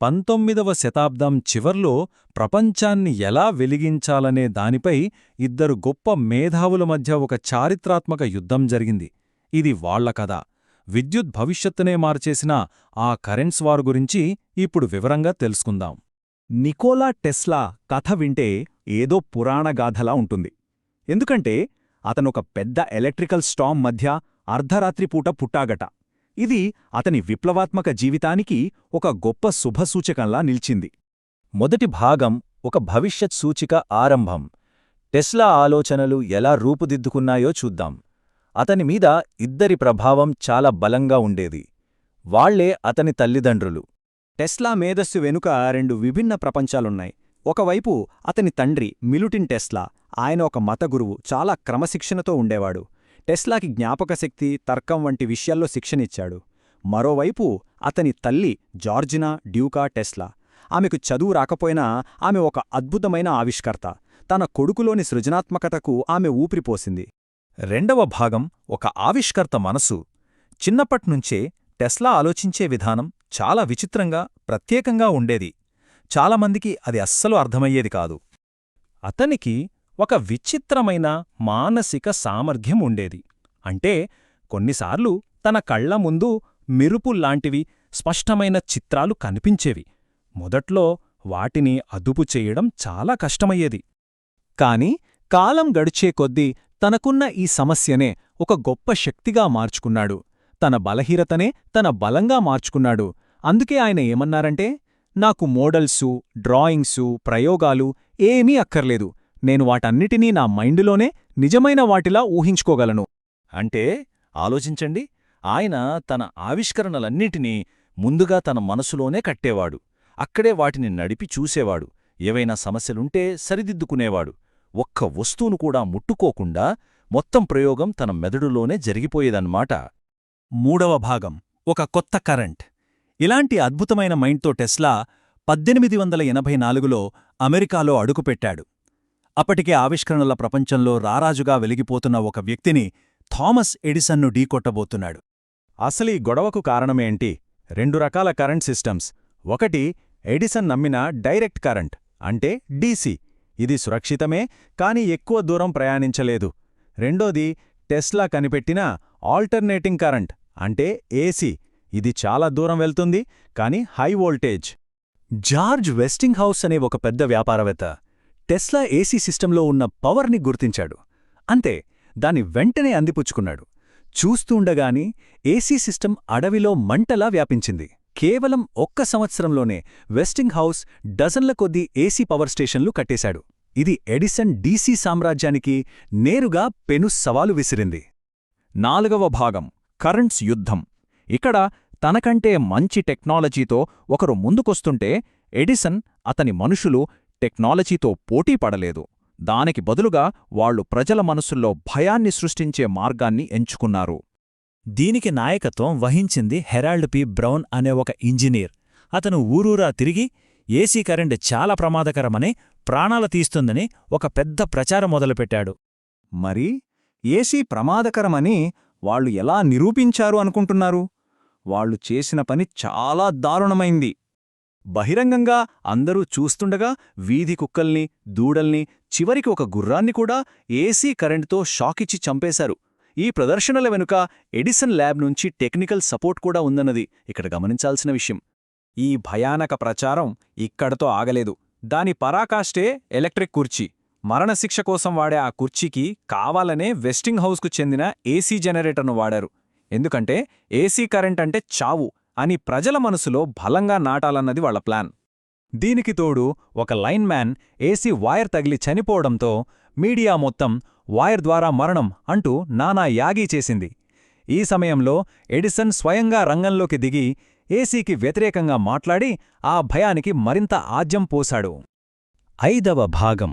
19వ శతాబ్దం చివర్లో ప్రపంచాన్ని ఎలా వెలిగించాలనే దానిపై ఇద్దరు గొప్ప మేధావుల మధ్య ఒక చారిత్రాత్మక యుద్ధం జరిగింది. ఇది వాళ్ల కథ. విద్యుత్ భవిష్యత్తునే మార్చేసిన ఆ కరెంట్స్ వార్ గురించి ఇప్పుడు వివరంగా తెలుసుకుందాం. నికోలా టెస్లా కథ వింటే ఏదో పురాణగాథలా ఉంటుంది. ఎందుకంటే అతనొక పెద్ద ఎలక్ట్రికల్ స్టామ్ మధ్య అర్ధరాత్రిపూట పుట్టాగట. ఇది అతని విప్లవాత్మక జీవితానికి ఒక గొప్ప శుభసూచకంలా నిలిచింది. మొదటి భాగం ఒక భవిష్యత్ సూచిక ఆరంభం. టెస్లా ఆలోచనలు ఎలా రూపుదిద్దుకున్నాయో చూద్దాం. అతని మీద ఇద్దరి ప్రభావం చాలా బలంగా ఉండేది. వాళ్లే అతని తల్లిదండ్రులు. టెస్లా మేధస్సు వెనుక రెండు విభిన్న ప్రపంచాలున్నాయి. ఒకవైపు అతని తండ్రి మిలుటిన్ టెస్లా. ఆయన ఒక మతగురువు, చాలా క్రమశిక్షణతో ఉండేవాడు. టెస్లాకి జ్ఞాపకశక్తి, తర్కం వంటి విషయాల్లో శిక్షణిచ్చాడు. మరోవైపు అతని తల్లి జార్జినా డ్యూకా టెస్లా. ఆమెకు చదువు రాకపోయినా ఆమె ఒక అద్భుతమైన ఆవిష్కర్త. తన కొడుకులోని సృజనాత్మకతకు ఆమె ఊపిరిపోసింది. రెండవ భాగం ఒక ఆవిష్కర్త మనసు. చిన్నప్పట్నుంచే టెస్లా ఆలోచించే విధానం చాలా విచిత్రంగా, ప్రత్యేకంగా ఉండేది. చాలామందికి అది అస్సలు అర్థమయ్యేది కాదు. అతనికి ఒక విచిత్రమైన మానసిక సామర్థ్యం ఉండేది. అంటే కొన్నిసార్లు తన కళ్ల ముందు మెరుపుల్లాంటివి స్పష్టమైన చిత్రాలు కనిపించేవి. మొదట్లో వాటిని అదుపు చెయ్యడం చాలా కష్టమయ్యేది. కాని కాలం గడిచే కొద్దీ తనకున్న ఈ సమస్యనే ఒక గొప్ప శక్తిగా మార్చుకున్నాడు. తన బలహీనతనే తన బలంగా మార్చుకున్నాడు. అందుకే ఆయన ఏమన్నారంటే, నాకు మోడల్సు, డ్రాయింగ్సు, ప్రయోగాలు ఏమీ అక్కర్లేదు. నేను వాటన్నిటినీ నా మైండులోనే నిజమైన వాటిలా ఊహించుకోగలను. అంటే ఆలోచించండి, ఆయన తన ఆవిష్కరణలన్నిటినీ ముందుగా తన మనసులోనే కట్టేవాడు. అక్కడే వాటిని నడిపి చూసేవాడు. ఏవైనా సమస్యలుంటే సరిదిద్దుకునేవాడు. ఒక్క వస్తువును కూడా ముట్టుకోకుండా మొత్తం ప్రయోగం తన మెదడులోనే జరిగిపోయేదన్నమాట. మూడవ భాగం ఒక కొత్త కరెంట్. ఇలాంటి అద్భుతమైన మైండ్తో టెస్లా 1884లో అమెరికాలో అడుగుపెట్టాడు. అప్పటికే ఆవిష్కరణల ప్రపంచంలో రారాజుగా వెలిగిపోతున్న ఒక వ్యక్తిని, థామస్ ఎడిసన్ను ఢీకొట్టబోతున్నాడు. అసలీ గొడవకు కారణమేంటి? రెండు రకాల కరెంట్ సిస్టమ్స్. ఒకటి ఎడిసన్ నమ్మిన డైరెక్ట్ కరెంట్, అంటే డీసీ. ఇది సురక్షితమే, కాని ఎక్కువ దూరం ప్రయాణించలేదు. రెండోది టెస్లా కనిపెట్టిన ఆల్టర్నేటింగ్ కరెంట్, అంటే ఏసీ. ఇది చాలా దూరం వెళ్తుంది, కాని హై వోల్టేజ్. జార్జ్ వెస్టింగ్హౌస్ అనే ఒక పెద్ద వ్యాపారవేత్త టెస్లా ఏసీ సిస్టంలో ఉన్న పవర్ని గుర్తించాడు. అంతే, దాన్ని వెంటనే అందిపుచ్చుకున్నాడు. చూస్తూండగాని ఏసీ సిస్టం అడవిలో మంటలా వ్యాపించింది. కేవలం ఒక్క సంవత్సరంలోనే వెస్టింగ్హౌస్ డజన్ల కొద్దీ ఏసీ పవర్ స్టేషన్లు కట్టేశాడు. ఇది ఎడిసన్ డీసీ సామ్రాజ్యానికి నేరుగా పెను సవాలు విసిరింది. నాలుగవ భాగం కరెంట్స్ యుద్ధం. ఇక్కడ తనకంటే మంచి టెక్నాలజీతో ఒకరు ముందుకొస్తుంటే ఎడిసన్, అతని మనుషులు టెక్నాలజీతో పోటీ పడలేదు. దానికి బదులుగా వాళ్లు ప్రజల మనసుల్లో భయాన్ని సృష్టించే మార్గాన్ని ఎంచుకున్నారు. దీనికి నాయకత్వం వహించింది హెరాల్డ్ పి. బ్రౌన్ అనే ఒక ఇంజనీర్. అతను ఊరూరా తిరిగి ఏసీ కరెంట్ చాలా ప్రమాదకరమని, ప్రాణాల తీస్తుందని ఒక పెద్ద ప్రచారం మొదలుపెట్టాడు. మరి ఏసీ ప్రమాదకరమని వాళ్లు ఎలా నిరూపించారు అనుకుంటున్నారు? వాళ్లు చేసిన పని చాలా దారుణమైంది. బహిరంగంగా అందరూ చూస్తుండగా వీధి కుక్కల్ని, దూడల్ని, చివరికి ఒక గుర్రాన్ని కూడా ఏసీ కరెంటుతో షాకిచ్చి చంపేశారు. ఈ ప్రదర్శనల వెనుక ఎడిసన్ ల్యాబ్ నుంచి టెక్నికల్ సపోర్ట్ కూడా ఉందన్నది ఇక్కడ గమనించాల్సిన విషయం. ఈ భయానక ప్రచారం ఇక్కడతో ఆగలేదు. దాని పరాకాష్టే ఎలక్ట్రిక్ కుర్చీ. మరణశిక్ష కోసం వాడే ఆ కుర్చీకి కావాలనే వెస్టింగ్ హౌస్కు చెందిన ఏసీ జనరేటర్ను వాడారు. ఎందుకంటే ఏసీ కరెంట్ అంటే చావు అని ప్రజల మనసులో బలంగా నాటాలన్నది వాళ్ల ప్లాన్. దీనికి తోడు ఒక లైన్ మ్యాన్ ఏసీ వైర్ తగిలి చనిపోవడంతో మీడియా మొత్తం వైర్ ద్వారా మరణం అంటూ నానా యాగీ చేసింది. ఈ సమయంలో ఎడిసన్ స్వయంగా రంగంలోకి దిగి ఏసీకి వ్యతిరేకంగా మాట్లాడి ఆ భయానికి మరింత ఆజ్యం పోశాడు. ఐదవ భాగం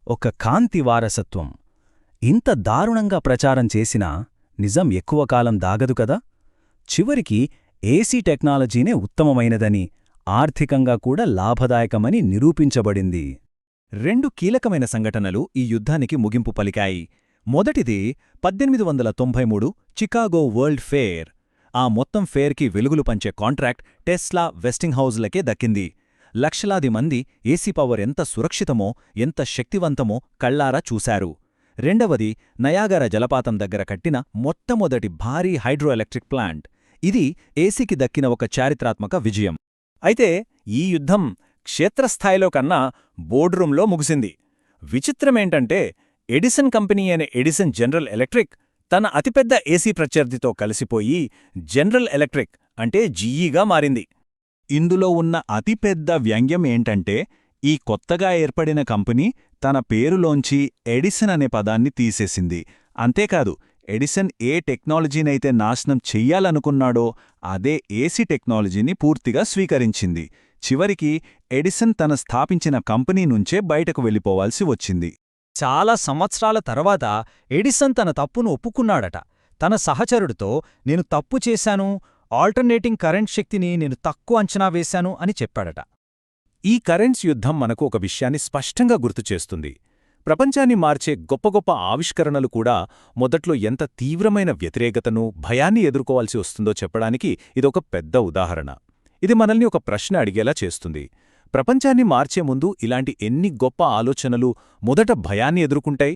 ఒక కాంతి వారసత్వం. ఇంత దారుణంగా ప్రచారం చేసినా నిజం ఎక్కువ కాలం దాగదు కదా. చివరికి ఏసీ టెక్నాలజీనే ఉత్తమమైనదని, ఆర్థికంగా కూడా లాభదాయకమని నిరూపించబడింది. రెండు కీలకమైన సంఘటనలు ఈ యుద్ధానికి ముగింపు పలికాయి. మొదటిది 1893 చికాగో వరల్డ్ ఫేర్. ఆ మొత్తం ఫేర్కి వెలుగులు పంచే కాంట్రాక్ట్ టెస్లా వెస్టింగ్హౌజ్లకే దక్కింది. లక్షలాది మంది ఏసీ పవర్ ఎంత సురక్షితమో, ఎంత శక్తివంతమో కళ్లారా చూశారు. రెండవది, నయాగర జలపాతం దగ్గర కట్టిన మొట్టమొదటి భారీ హైడ్రో ఎలక్ట్రిక్ ప్లాంట్. ఇది ఏసీకి దక్కిన ఒక చారిత్రాత్మక విజయం. అయితే ఈ యుద్ధం క్షేత్రస్థాయిలో కన్నా బోర్డ్రూంలో ముగిసింది. విచిత్రమేంటంటే, ఎడిసన్ కంపెనీ అనే ఎడిసన్ జనరల్ ఎలక్ట్రిక్ తన అతిపెద్ద ఏసీ ప్రత్యర్థితో కలిసిపోయి జనరల్ ఎలక్ట్రిక్ అంటే జీఈగా మారింది. ఇందులో ఉన్న అతిపెద్ద వ్యంగ్యం ఏంటంటే, ఈ కొత్తగా ఏర్పడిన కంపెనీ తన పేరులోంచి ఎడిసన్ అనే పదాన్ని తీసేసింది. అంతేకాదు, ఎడిసన్ ఏ టెక్నాలజీనైతే నాశనం చెయ్యాలనుకున్నాడో అదే ఏసీ టెక్నాలజీని పూర్తిగా స్వీకరించింది. చివరికి ఎడిసన్ తన స్థాపించిన కంపెనీ నుంచే బయటకు వెళ్ళిపోవాల్సి వచ్చింది. చాలా సంవత్సరాల తర్వాత ఎడిసన్ తన తప్పును ఒప్పుకున్నాడట. తన సహచరుడితో, నేను తప్పు చేశాను, ఆల్టర్నేటింగ్ కరెంట్ శక్తిని నేను తక్కువ అంచనా వేశాను అని చెప్పాడట. ఈ కరెంట్స్ యుద్ధం మనకు ఒక విషయాన్ని స్పష్టంగా గుర్తుచేస్తుంది. ప్రపంచాన్ని మార్చే గొప్ప గొప్ప ఆవిష్కరణలు కూడా మొదట్లో ఎంత తీవ్రమైన వ్యతిరేకతను, భయాన్ని ఎదుర్కోవాల్సి వస్తుందో చెప్పడానికి ఇదొక పెద్ద ఉదాహరణ. ఇది మనల్ని ఒక ప్రశ్న అడిగేలా చేస్తుంది. ప్రపంచాన్ని మార్చే ముందు ఇలాంటి ఎన్ని గొప్ప ఆలోచనలు మొదట భయాన్ని ఎదుర్కొంటాయి?